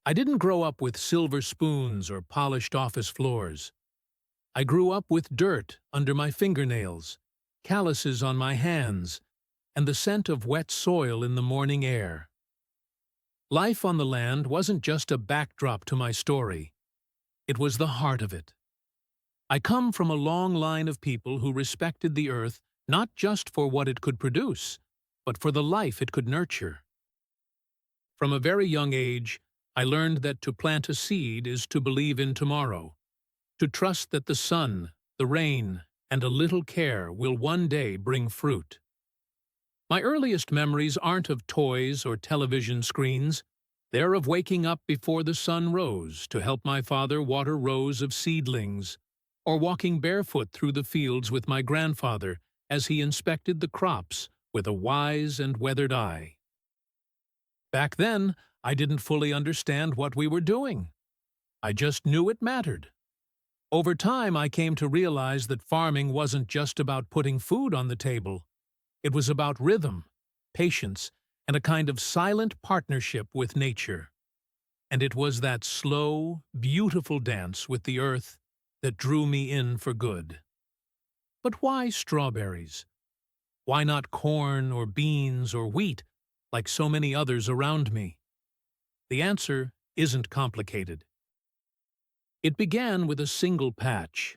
I didn't grow up with silver spoons or polished office floors. I grew up with dirt under my fingernails, calluses on my hands, and the scent of wet soil in the morning air. Life on the land wasn't just a backdrop to my story. It was the heart of it. I come from a long line of people who respected the earth not just for what it could produce, but for the life it could nurture. From a very young age, I learned that to plant a seed is to believe in tomorrow, to trust that the sun, the rain, and a little care will one day bring fruit. My earliest memories aren't of toys or television screens. They're of waking up before the sun rose to help my father water rows of seedlings, or walking barefoot through the fields with my grandfather as he inspected the crops with a wise and weathered eye. Back then, I didn't fully understand what we were doing. I just knew it mattered. Over time, I came to realize that farming wasn't just about putting food on the table. It was about rhythm, patience, and a kind of silent partnership with nature. And it was that slow, beautiful dance with the earth that drew me in for good. But why strawberries? Why not corn or beans or wheat, like so many others around me? The answer isn't complicated. It began with a single patch,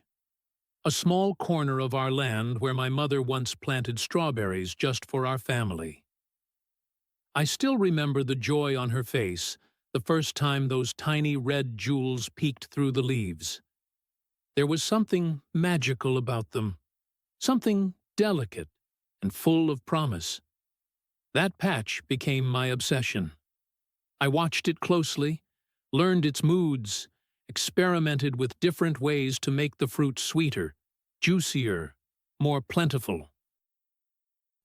a small corner of our land where my mother once planted strawberries just for our family. I still remember the joy on her face the first time those tiny red jewels peeked through the leaves. There was something magical about them, something delicate and full of promise. That patch became my obsession. I watched it closely, learned its moods, experimented with different ways to make the fruit sweeter, juicier, more plentiful.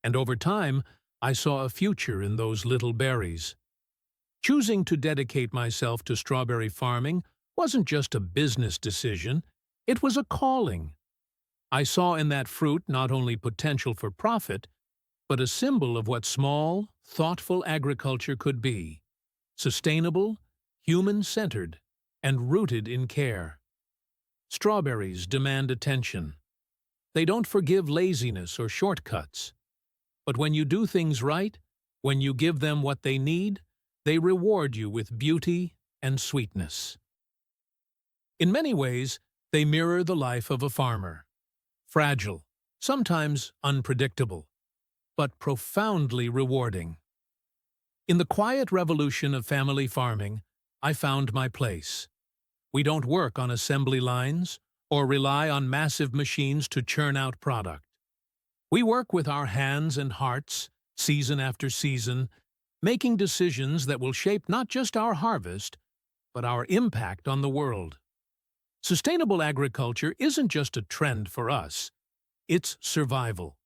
And over time, I saw a future in those little berries. Choosing to dedicate myself to strawberry farming wasn't just a business decision, it was a calling. I saw in that fruit not only potential for profit, but a symbol of what small, thoughtful agriculture could be: sustainable, human-centered, and rooted in care. Strawberries demand attention. They don't forgive laziness or shortcuts. But when you do things right, when you give them what they need, they reward you with beauty and sweetness. In many ways, they mirror the life of a farmer. Fragile, sometimes unpredictable, but profoundly rewarding. In the quiet revolution of family farming, I found my place. We don't work on assembly lines or rely on massive machines to churn out product. We work with our hands and hearts, season after season, making decisions that will shape not just our harvest, but our impact on the world. Sustainable agriculture isn't just a trend for us, it's survival.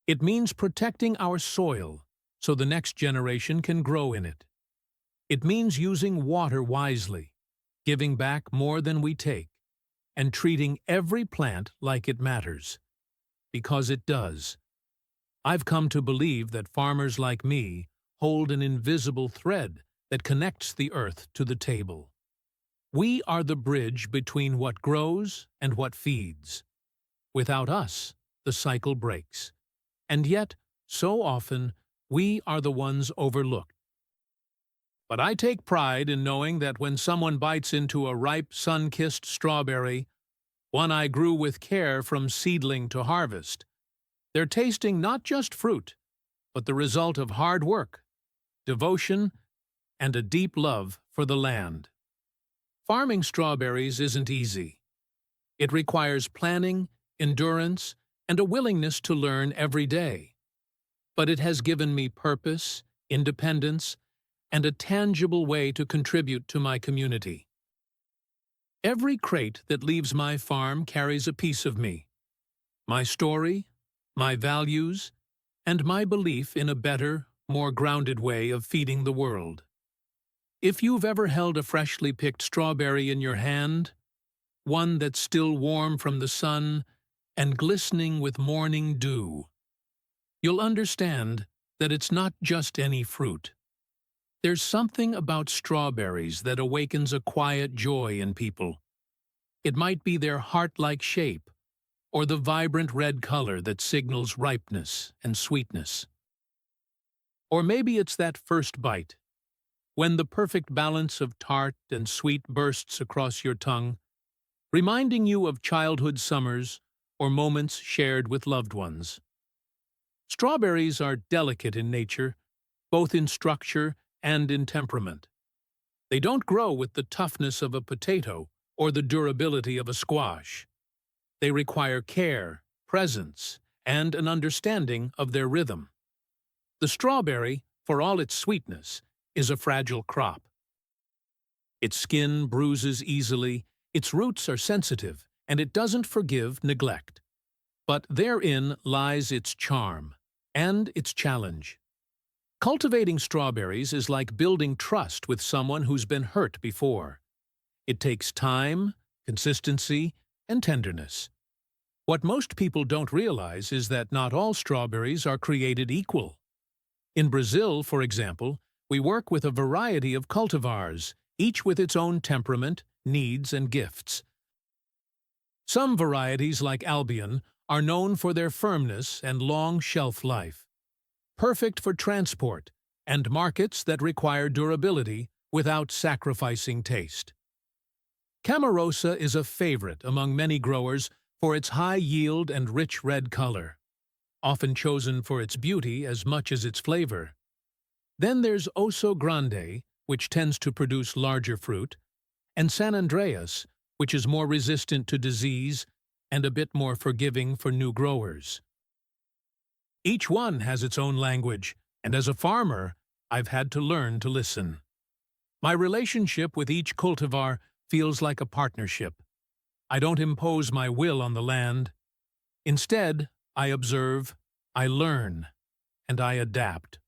It means protecting our soil so the next generation can grow in it. It means using water wisely, giving back more than we take, and treating every plant like it matters. Because it does. I've come to believe that farmers like me hold an invisible thread that connects the earth to the table. We are the bridge between what grows and what feeds. Without us, the cycle breaks. And yet, so often, we are the ones overlooked. But I take pride in knowing that when someone bites into a ripe, sun-kissed strawberry, one I grew with care from seedling to harvest, they're tasting not just fruit, but the result of hard work, devotion, and a deep love for the land. Farming strawberries isn't easy. It requires planning, endurance, and a willingness to learn every day. But it has given me purpose, independence, and a tangible way to contribute to my community. Every crate that leaves my farm carries a piece of me, my story, my values, and my belief in a better, more grounded way of feeding the world. If you've ever held a freshly picked strawberry in your hand, one that's still warm from the sun and glistening with morning dew, you'll understand that it's not just any fruit. There's something about strawberries that awakens a quiet joy in people. It might be their heart-like shape, or the vibrant red color that signals ripeness and sweetness. Or maybe it's that first bite, when the perfect balance of tart and sweet bursts across your tongue, reminding you of childhood summers or moments shared with loved ones. Strawberries are delicate in nature, both in structure and in temperament. They don't grow with the toughness of a potato or the durability of a squash. They require care, presence, and an understanding of their rhythm. The strawberry, for all its sweetness, is a fragile crop. Its skin bruises easily, its roots are sensitive, and it doesn't forgive neglect. But therein lies its charm and its challenge. Cultivating strawberries is like building trust with someone who's been hurt before. It takes time, consistency, and tenderness. What most people don't realize is that not all strawberries are created equal. In Brazil, for example, we work with a variety of cultivars, each with its own temperament, needs, and gifts. Some varieties, like Albion, are known for their firmness and long shelf life, perfect for transport and markets that require durability without sacrificing taste. Camarosa is a favorite among many growers for its high yield and rich red color, often chosen for its beauty as much as its flavor. Then there's Osso Grande, which tends to produce larger fruit, and San Andreas, which is more resistant to disease and a bit more forgiving for new growers. Each one has its own language, and as a farmer, I've had to learn to listen. My relationship with each cultivar feels like a partnership. I don't impose my will on the land. Instead, I observe, I learn, and I adapt.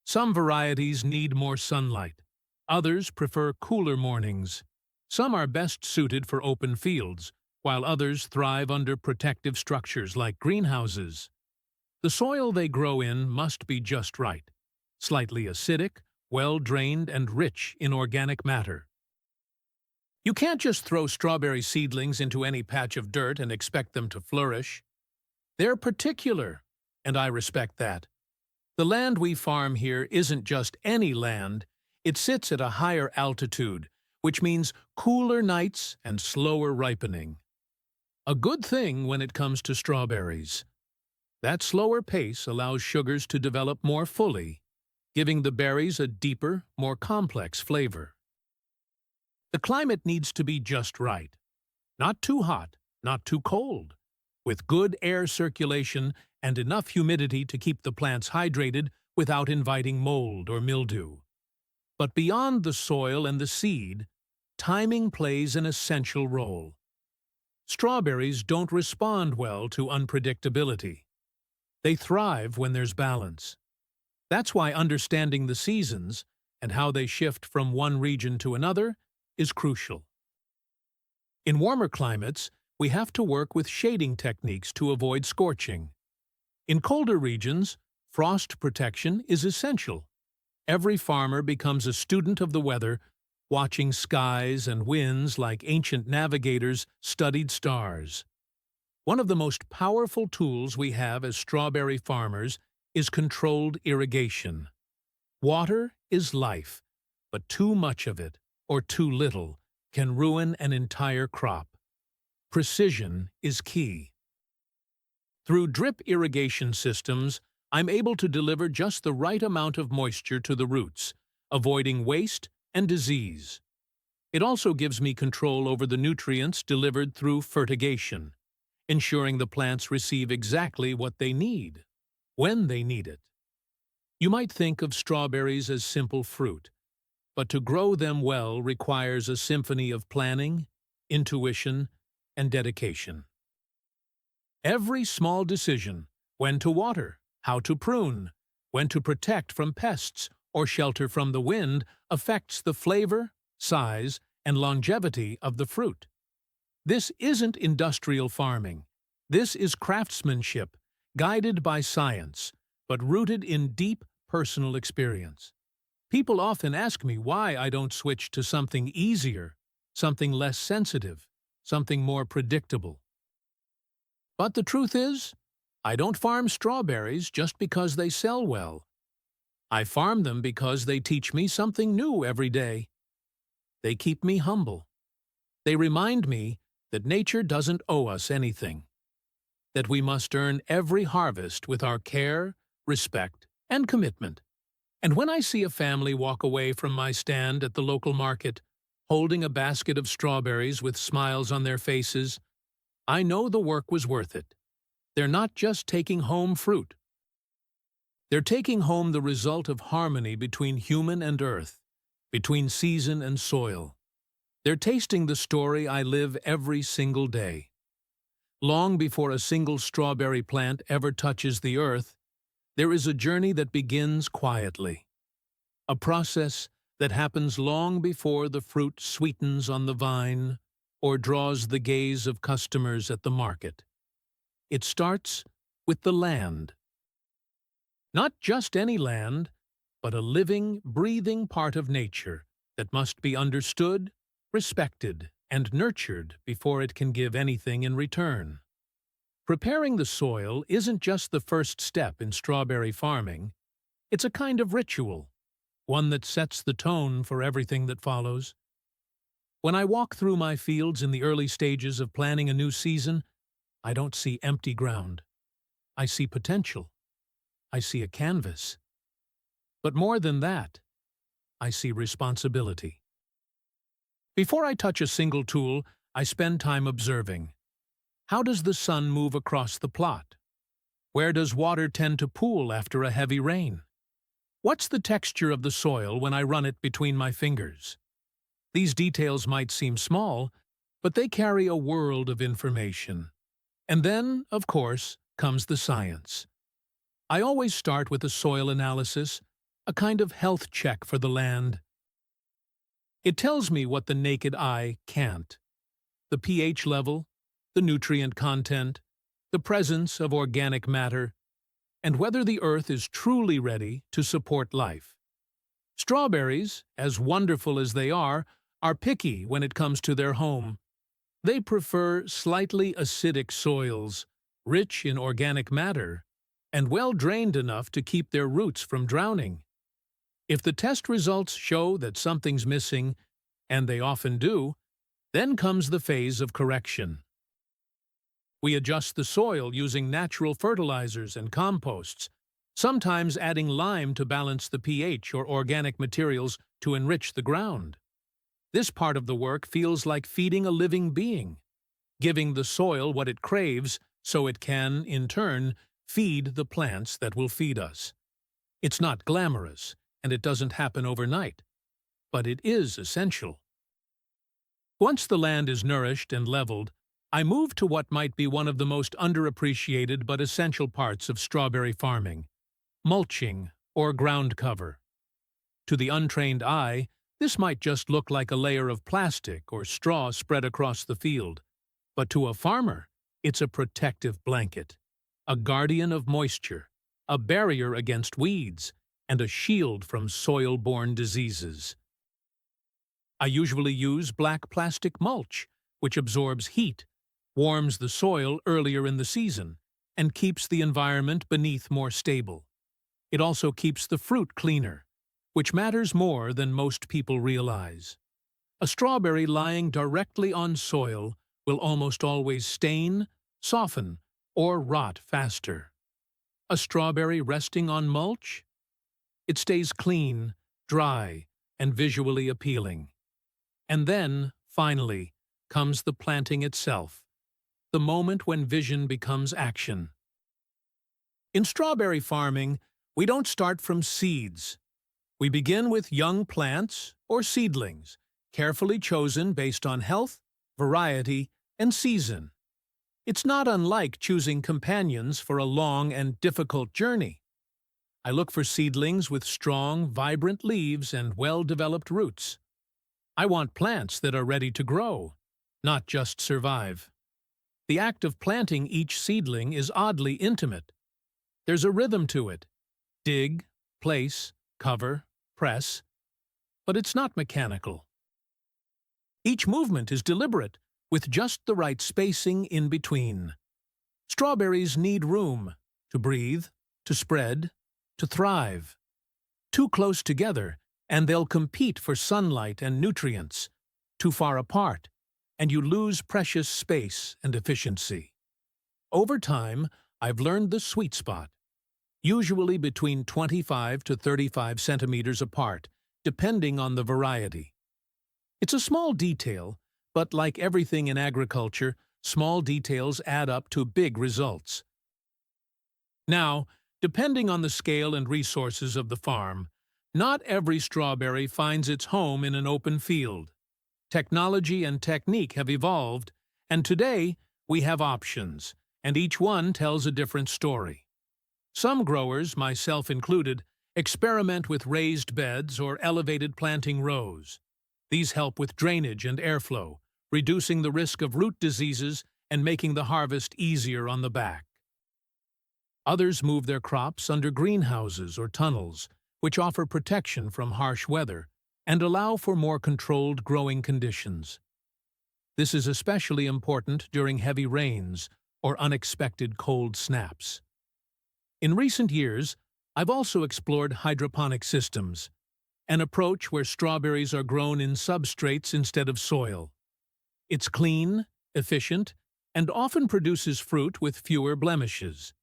Some varieties need more sunlight. Others prefer cooler mornings. Some are best suited for open fields, while others thrive under protective structures like greenhouses. The soil they grow in must be just right, slightly acidic, well-drained, and rich in organic matter. You can't just throw strawberry seedlings into any patch of dirt and expect them to flourish. They're particular, and I respect that. The land we farm here isn't just any land. It sits at a higher altitude, which means cooler nights and slower ripening. A good thing when it comes to strawberries. That slower pace allows sugars to develop more fully, giving the berries a deeper, more complex flavor. The climate needs to be just right. Not too hot, not too cold, with good air circulation and enough humidity to keep the plants hydrated without inviting mold or mildew. But beyond the soil and the seed, timing plays an essential role. Strawberries don't respond well to unpredictability. They thrive when there's balance. That's why understanding the seasons and how they shift from one region to another is crucial. In warmer climates, we have to work with shading techniques to avoid scorching. In colder regions, frost protection is essential. Every farmer becomes a student of the weather, watching skies and winds like ancient navigators studied stars. One of the most powerful tools we have as strawberry farmers is controlled irrigation. Water is life, but too much of it, or too little, can ruin an entire crop. Precision is key. Through drip irrigation systems, I'm able to deliver just the right amount of moisture to the roots, avoiding waste and disease. It also gives me control over the nutrients delivered through fertigation, ensuring the plants receive exactly what they need, when they need it. You might think of strawberries as simple fruit, but to grow them well requires a symphony of planning, intuition, and dedication. Every small decision, when to water, how to prune, when to protect from pests or shelter from the wind, affects the flavor, size, and longevity of the fruit. This isn't industrial farming. This is craftsmanship, guided by science, but rooted in deep personal experience. People often ask me why I don't switch to something easier, something less sensitive, something more predictable. But the truth is, I don't farm strawberries just because they sell well. I farm them because they teach me something new every day. They keep me humble. They remind me that nature doesn't owe us anything, that we must earn every harvest with our care, respect, and commitment. And when I see a family walk away from my stand at the local market, holding a basket of strawberries with smiles on their faces, I know the work was worth it. They're not just taking home fruit. They're taking home the result of harmony between human and earth, between season and soil. They're tasting the story I live every single day. Long before a single strawberry plant ever touches the earth, there is a journey that begins quietly. A process that happens long before the fruit sweetens on the vine or draws the gaze of customers at the market. It starts with the land. Not just any land, but a living, breathing part of nature that must be understood, respected, and nurtured before it can give anything in return. Preparing the soil isn't just the first step in strawberry farming. It's a kind of ritual, one that sets the tone for everything that follows. When I walk through my fields in the early stages of planning a new season, I don't see empty ground. I see potential. I see a canvas. But more than that, I see responsibility. Before I touch a single tool, I spend time observing. How does the sun move across the plot? Where does water tend to pool after a heavy rain? What's the texture of the soil when I run it between my fingers? These details might seem small, but they carry a world of information. And then, of course, comes the science. I always start with a soil analysis, a kind of health check for the land. It tells me what the naked eye can't. The pH level, the nutrient content, the presence of organic matter, and whether the earth is truly ready to support life. Strawberries, as wonderful as they are picky when it comes to their home. They prefer slightly acidic soils, rich in organic matter, and well drained enough to keep their roots from drowning. If the test results show that something's missing, and they often do, then comes the phase of correction. We adjust the soil using natural fertilizers and composts, sometimes adding lime to balance the pH or organic materials to enrich the ground. This part of the work feels like feeding a living being, giving the soil what it craves so it can, in turn, feed the plants that will feed us. It's not glamorous, and it doesn't happen overnight, but it is essential. Once the land is nourished and leveled, I move to what might be one of the most underappreciated but essential parts of strawberry farming: mulching or ground cover. To the untrained eye, this might just look like a layer of plastic or straw spread across the field, but to a farmer, it's a protective blanket, a guardian of moisture, a barrier against weeds, and a shield from soil-borne diseases. I usually use black plastic mulch, which absorbs heat, warms the soil earlier in the season, and keeps the environment beneath more stable. It also keeps the fruit cleaner, which matters more than most people realize. A strawberry lying directly on soil will almost always stain, soften, or rot faster. A strawberry resting on mulch? It stays clean, dry, and visually appealing. And then, finally, comes the planting itself, the moment when vision becomes action. In strawberry farming, we don't start from seeds. We begin with young plants, or seedlings, carefully chosen based on health, variety, and season. It's not unlike choosing companions for a long and difficult journey. I look for seedlings with strong, vibrant leaves and well-developed roots. I want plants that are ready to grow, not just survive. The act of planting each seedling is oddly intimate. There's a rhythm to it. Dig, place, cover, press, but it's not mechanical. Each movement is deliberate, with just the right spacing in between. Strawberries need room to breathe, to spread, to thrive. Too close together, and they'll compete for sunlight and nutrients. Too far apart, and you lose precious space and efficiency. Over time, I've learned the sweet spot, usually between 25 to 35 centimeters apart, depending on the variety. It's a small detail, but like everything in agriculture, small details add up to big results. Now, depending on the scale and resources of the farm, not every strawberry finds its home in an open field. Technology and technique have evolved, and today we have options, and each one tells a different story. Some growers, myself included, experiment with raised beds or elevated planting rows. These help with drainage and airflow, reducing the risk of root diseases and making the harvest easier on the back. Others move their crops under greenhouses or tunnels, which offer protection from harsh weather and allow for more controlled growing conditions. This is especially important during heavy rains or unexpected cold snaps. In recent years, I've also explored hydroponic systems, an approach where strawberries are grown in substrates instead of soil. It's clean, efficient, and often produces fruit with fewer blemishes.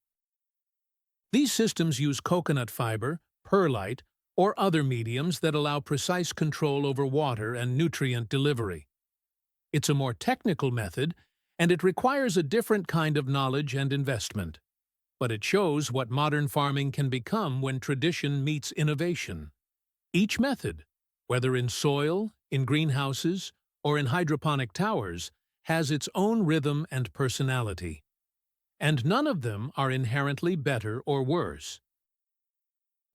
These systems use coconut fiber, perlite, or other mediums that allow precise control over water and nutrient delivery. It's a more technical method, and it requires a different kind of knowledge and investment. But it shows what modern farming can become when tradition meets innovation. Each method, whether in soil, in greenhouses, or in hydroponic towers, has its own rhythm and personality. And none of them are inherently better or worse.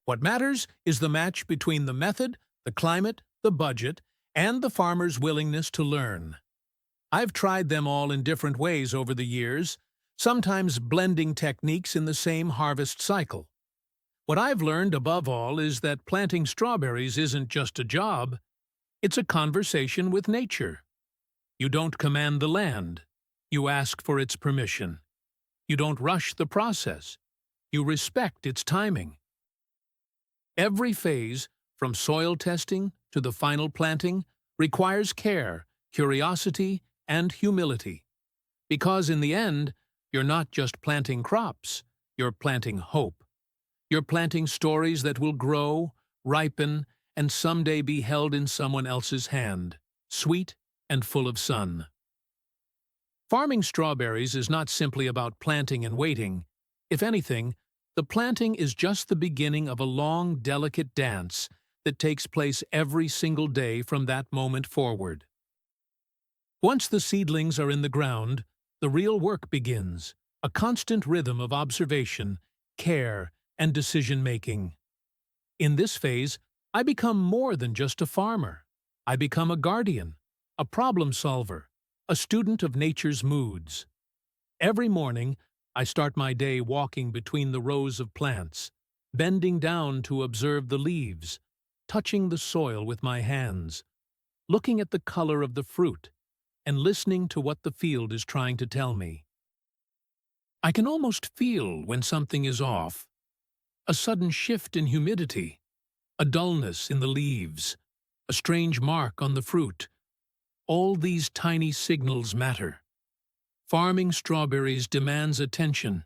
What matters is the match between the method, the climate, the budget, and the farmer's willingness to learn. I've tried them all in different ways over the years, sometimes blending techniques in the same harvest cycle. What I've learned above all is that planting strawberries isn't just a job, it's a conversation with nature. You don't command the land, you ask for its permission. You don't rush the process, you respect its timing. Every phase, from soil testing to the final planting, requires care, curiosity, and humility. Because in the end, you're not just planting crops, you're planting hope. You're planting stories that will grow, ripen, and someday be held in someone else's hand, sweet and full of sun. Farming strawberries is not simply about planting and waiting. If anything, the planting is just the beginning of a long, delicate dance that takes place every single day from that moment forward. Once the seedlings are in the ground, the real work begins, a constant rhythm of observation, care, and decision-making. In this phase, I become more than just a farmer. I become a guardian, a problem solver, a student of nature's moods. Every morning, I start my day walking between the rows of plants, bending down to observe the leaves, touching the soil with my hands, looking at the color of the fruit, and listening to what the field is trying to tell me. I can almost feel when something is off, a sudden shift in humidity, a dullness in the leaves, a strange mark on the fruit. All these tiny signals matter. Farming strawberries demands attention.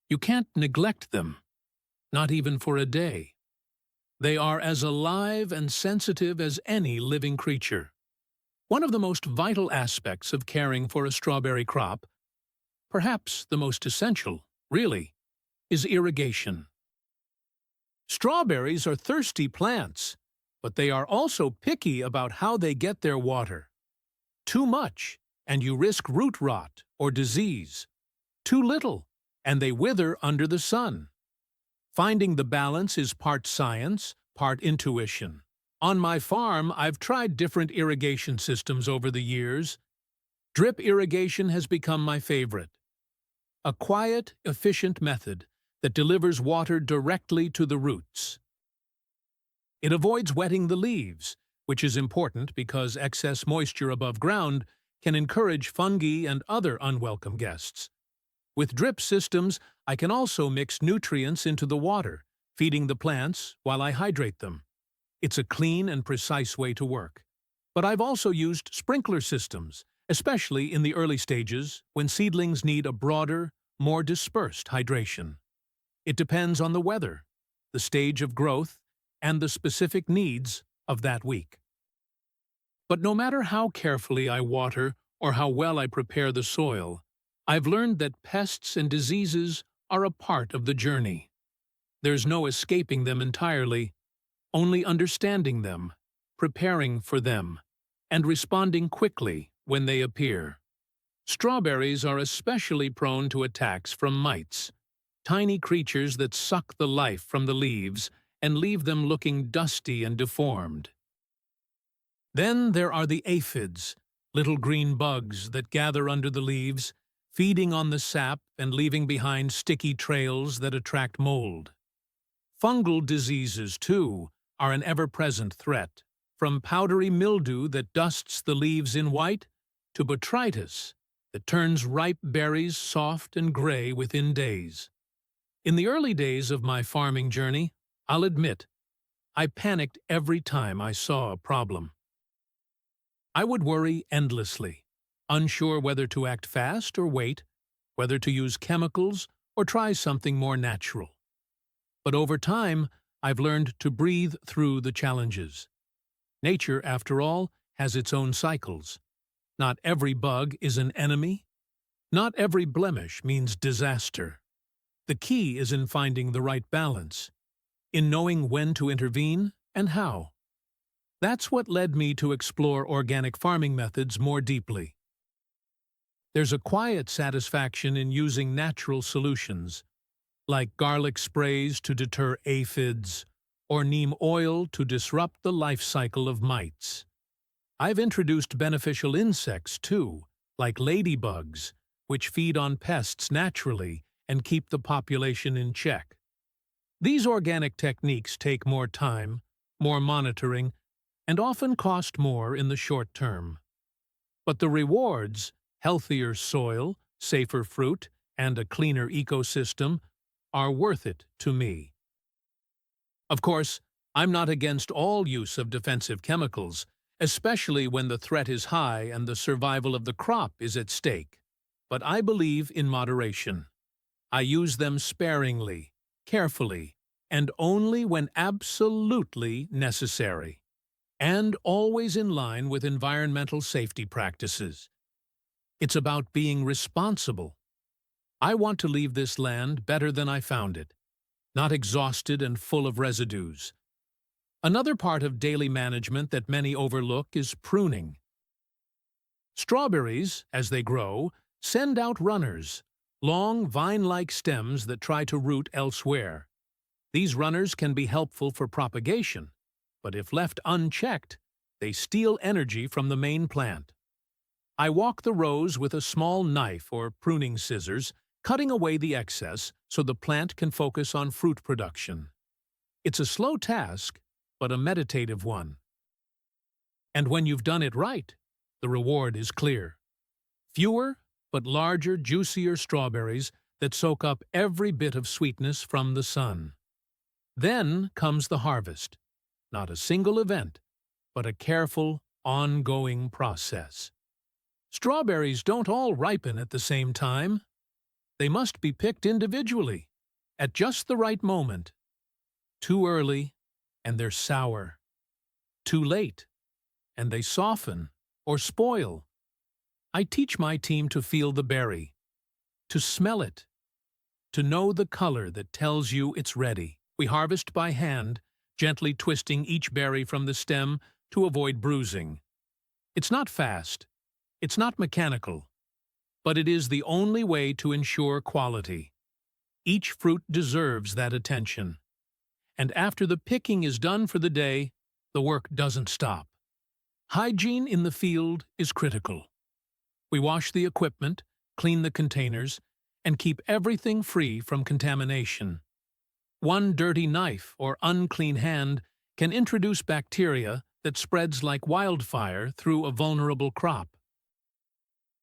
You can't neglect them, not even for a day. They are as alive and sensitive as any living creature. One of the most vital aspects of caring for a strawberry crop, perhaps the most essential, really, is irrigation. Strawberries are thirsty plants, but they are also picky about how they get their water. Too much, and you risk root rot or disease. Too little, and they wither under the sun. Finding the balance is part science, part intuition. On my farm, I've tried different irrigation systems over the years. Drip irrigation has become my favorite. A quiet, efficient method that delivers water directly to the roots. It avoids wetting the leaves, which is important because excess moisture above ground can encourage fungi and other unwelcome guests. With drip systems, I can also mix nutrients into the water, feeding the plants while I hydrate them. It's a clean and precise way to work. But I've also used sprinkler systems, especially in the early stages when seedlings need a broader, more dispersed hydration. It depends on the weather, the stage of growth, and the specific needs of that week. But no matter how carefully I water or how well I prepare the soil, I've learned that pests and diseases are a part of the journey. There's no escaping them entirely, only understanding them, preparing for them, and responding quickly when they appear. Strawberries are especially prone to attacks from mites, tiny creatures that suck the life from the leaves and leave them looking dusty and deformed. Then there are the aphids, little green bugs that gather under the leaves, feeding on the sap and leaving behind sticky trails that attract mold. Fungal diseases, too, are an ever-present threat, from powdery mildew that dusts the leaves in white to botrytis that turns ripe berries soft and gray within days. In the early days of my farming journey, I'll admit, I panicked every time I saw a problem. I would worry endlessly, unsure whether to act fast or wait, whether to use chemicals or try something more natural. But over time, I've learned to breathe through the challenges. Nature, after all, has its own cycles. Not every bug is an enemy. Not every blemish means disaster. The key is in finding the right balance, in knowing when to intervene and how. That's what led me to explore organic farming methods more deeply. There's a quiet satisfaction in using natural solutions, like garlic sprays to deter aphids, or neem oil to disrupt the life cycle of mites. I've introduced beneficial insects, too, like ladybugs, which feed on pests naturally and keep the population in check. These organic techniques take more time, more monitoring, and often cost more in the short term. But the rewards, healthier soil, safer fruit, and a cleaner ecosystem, are worth it to me. Of course, I'm not against all use of defensive chemicals, especially when the threat is high and the survival of the crop is at stake. But I believe in moderation. I use them sparingly, carefully, and only when absolutely necessary, and always in line with environmental safety practices. It's about being responsible. I want to leave this land better than I found it, not exhausted and full of residues. Another part of daily management that many overlook is pruning. Strawberries, as they grow, send out runners, long vine-like stems that try to root elsewhere. These runners can be helpful for propagation, but if left unchecked, they steal energy from the main plant. I walk the rows with a small knife or pruning scissors, cutting away the excess so the plant can focus on fruit production. It's a slow task, but a meditative one. And when you've done it right, the reward is clear. Fewer, but larger, juicier strawberries that soak up every bit of sweetness from the sun. Then comes the harvest. Not a single event, but a careful, ongoing process. Strawberries don't all ripen at the same time. They must be picked individually, at just the right moment. Too early, and they're sour. Too late, and they soften or spoil. I teach my team to feel the berry, to smell it, to know the color that tells you it's ready. We harvest by hand, gently twisting each berry from the stem to avoid bruising. It's not fast, it's not mechanical, but it is the only way to ensure quality. Each fruit deserves that attention. And after the picking is done for the day, the work doesn't stop. Hygiene in the field is critical. We wash the equipment, clean the containers, and keep everything free from contamination. One dirty knife or unclean hand can introduce bacteria that spreads like wildfire through a vulnerable crop.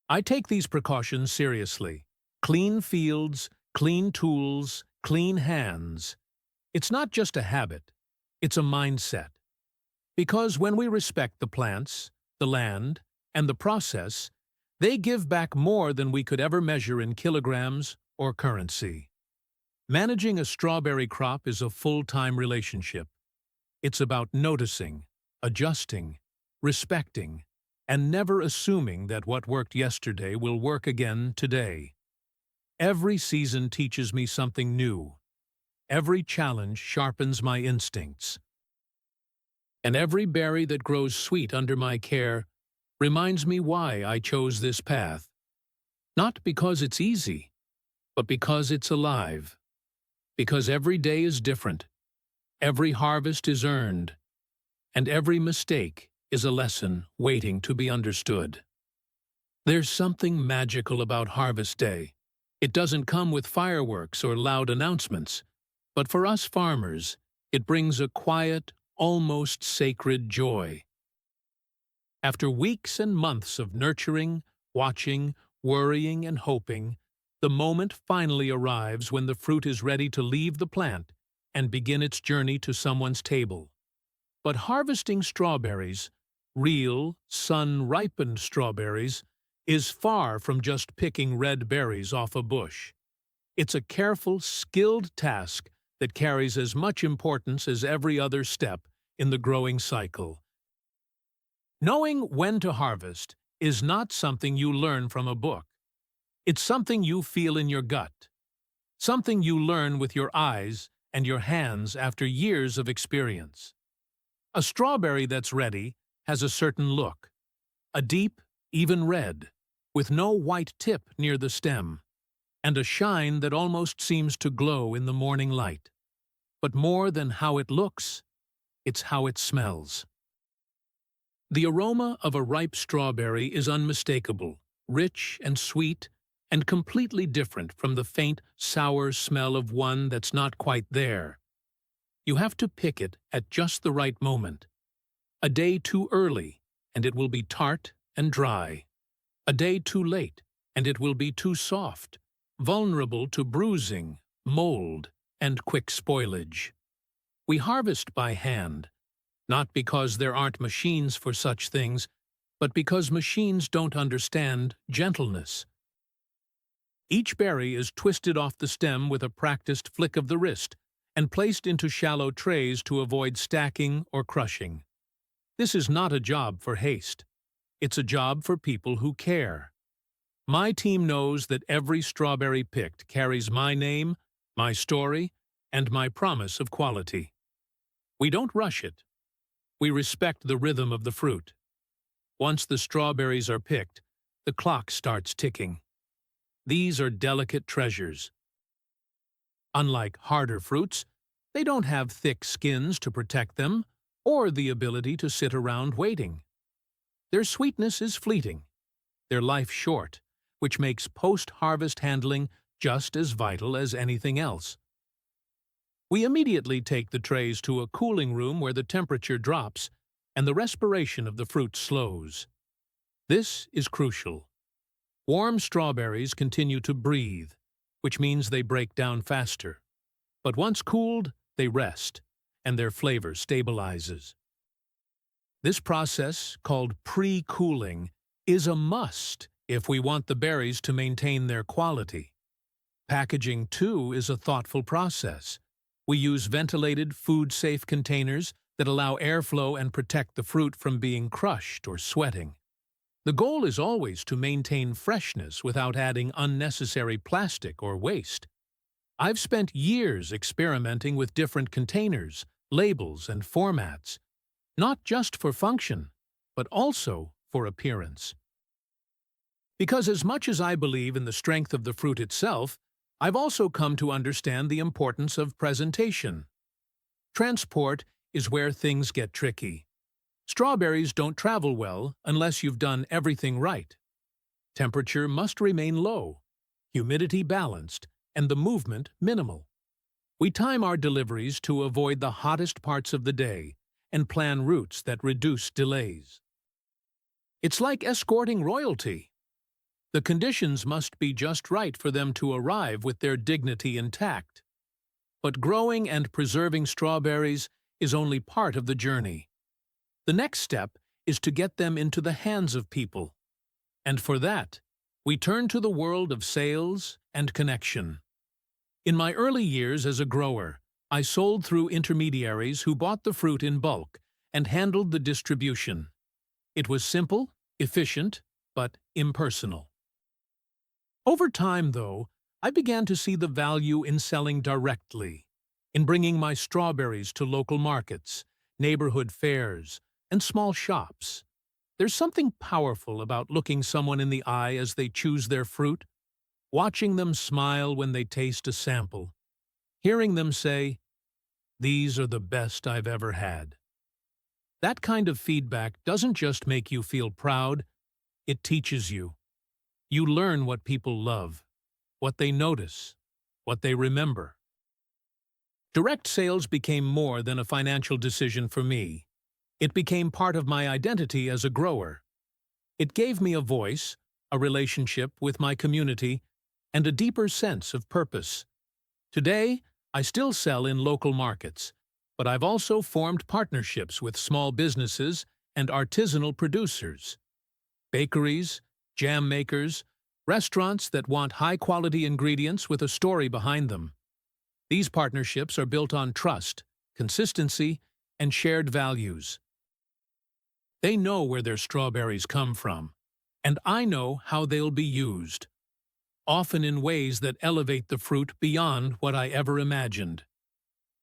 I take these precautions seriously. Clean fields, clean tools, clean hands. It's not just a habit, it's a mindset. Because when we respect the plants, the land, and the process, they give back more than we could ever measure in kilograms or currency. Managing a strawberry crop is a full-time relationship. It's about noticing, adjusting, respecting, and never assuming that what worked yesterday will work again today. Every season teaches me something new. Every challenge sharpens my instincts. And every berry that grows sweet under my care reminds me why I chose this path. Not because it's easy, but because it's alive. Because every day is different, every harvest is earned, and every mistake is a lesson waiting to be understood. There's something magical about Harvest Day. It doesn't come with fireworks or loud announcements, but for us farmers, it brings a quiet, almost sacred joy. After weeks and months of nurturing, watching, worrying, and hoping, the moment finally arrives when the fruit is ready to leave the plant and begin its journey to someone's table. But harvesting strawberries, real, sun-ripened strawberries, is far from just picking red berries off a bush. It's a careful, skilled task that carries as much importance as every other step in the growing cycle. Knowing when to harvest is not something you learn from a book. It's something you feel in your gut, something you learn with your eyes and your hands after years of experience. A strawberry that's ready has a certain look, a deep, even red, with no white tip near the stem, and a shine that almost seems to glow in the morning light. But more than how it looks, it's how it smells. The aroma of a ripe strawberry is unmistakable, rich and sweet, and completely different from the faint, sour smell of one that's not quite there. You have to pick it at just the right moment. A day too early, and it will be tart and dry. A day too late, and it will be too soft, vulnerable to bruising, mold, and quick spoilage. We harvest by hand, not because there aren't machines for such things, but because machines don't understand gentleness. Each berry is twisted off the stem with a practiced flick of the wrist and placed into shallow trays to avoid stacking or crushing. This is not a job for haste. It's a job for people who care. My team knows that every strawberry picked carries my name, my story, and my promise of quality. We don't rush it. We respect the rhythm of the fruit. Once the strawberries are picked, the clock starts ticking. These are delicate treasures. Unlike harder fruits, they don't have thick skins to protect them or the ability to sit around waiting. Their sweetness is fleeting, their life short, which makes post-harvest handling just as vital as anything else. We immediately take the trays to a cooling room where the temperature drops and the respiration of the fruit slows. This is crucial. Warm strawberries continue to breathe, which means they break down faster. But once cooled, they rest, and their flavor stabilizes. This process, called pre-cooling, is a must if we want the berries to maintain their quality. Packaging, too, is a thoughtful process. We use ventilated, food-safe containers that allow airflow and protect the fruit from being crushed or sweating. The goal is always to maintain freshness without adding unnecessary plastic or waste. I've spent years experimenting with different containers, labels, and formats, not just for function, but also for appearance. Because as much as I believe in the strength of the fruit itself, I've also come to understand the importance of presentation. Transport is where things get tricky. Strawberries don't travel well unless you've done everything right. Temperature must remain low, humidity balanced, and the movement minimal. We time our deliveries to avoid the hottest parts of the day, and plan routes that reduce delays. It's like escorting royalty. The conditions must be just right for them to arrive with their dignity intact. But growing and preserving strawberries is only part of the journey. The next step is to get them into the hands of people. And for that, we turn to the world of sales and connection. In my early years as a grower, I sold through intermediaries who bought the fruit in bulk and handled the distribution. It was simple, efficient, but impersonal. Over time, though, I began to see the value in selling directly, in bringing my strawberries to local markets, neighborhood fairs, and small shops. There's something powerful about looking someone in the eye as they choose their fruit, watching them smile when they taste a sample, hearing them say, "These are the best I've ever had." That kind of feedback doesn't just make you feel proud, it teaches you. You learn what people love, what they notice, what they remember. Direct sales became more than a financial decision for me. It became part of my identity as a grower. It gave me a voice, a relationship with my community, and a deeper sense of purpose. Today, I still sell in local markets, but I've also formed partnerships with small businesses and artisanal producers. Bakeries, jam makers, restaurants that want high-quality ingredients with a story behind them. These partnerships are built on trust, consistency, and shared values. They know where their strawberries come from, and I know how they'll be used, often in ways that elevate the fruit beyond what I ever imagined.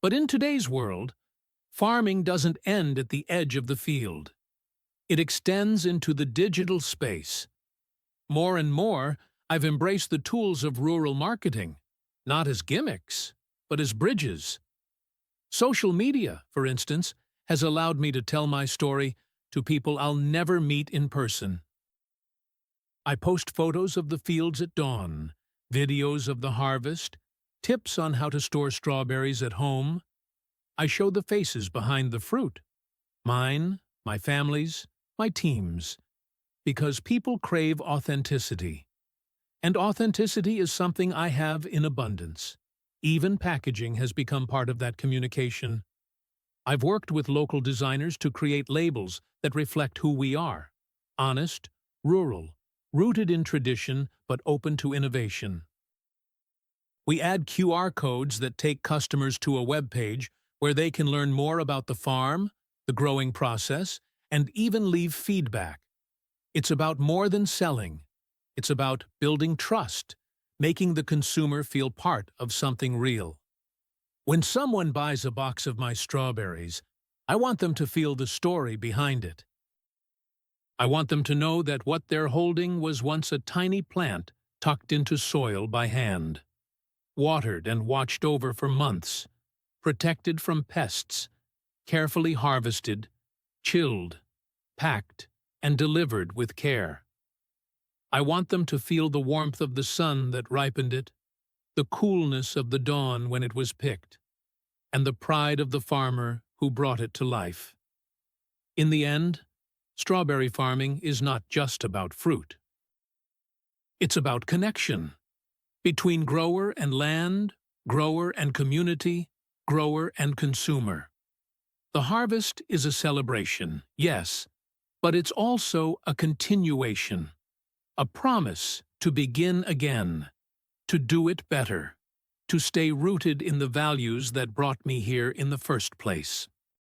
But in today's world, farming doesn't end at the edge of the field. It extends into the digital space. More and more, I've embraced the tools of rural marketing, not as gimmicks, but as bridges. Social media, for instance, has allowed me to tell my story to people I'll never meet in person. I post photos of the fields at dawn, videos of the harvest, tips on how to store strawberries at home. I show the faces behind the fruit, mine, my family's, my team's, because people crave authenticity. And authenticity is something I have in abundance. Even packaging has become part of that communication. I've worked with local designers to create labels that reflect who we are: honest, rural, rooted in tradition but open to innovation. We add QR codes that take customers to a web page where they can learn more about the farm, the growing process, and even leave feedback. It's about more than selling. It's about building trust, making the consumer feel part of something real. When someone buys a box of my strawberries, I want them to feel the story behind it. I want them to know that what they're holding was once a tiny plant tucked into soil by hand, watered and watched over for months, protected from pests, carefully harvested, chilled, packed, and delivered with care. I want them to feel the warmth of the sun that ripened it, the coolness of the dawn when it was picked, and the pride of the farmer who brought it to life. In the end, strawberry farming is not just about fruit. It's about connection between grower and land, grower and community, grower and consumer. The harvest is a celebration, yes, but it's also a continuation, a promise to begin again, to do it better, to stay rooted in the values that brought me here in the first place.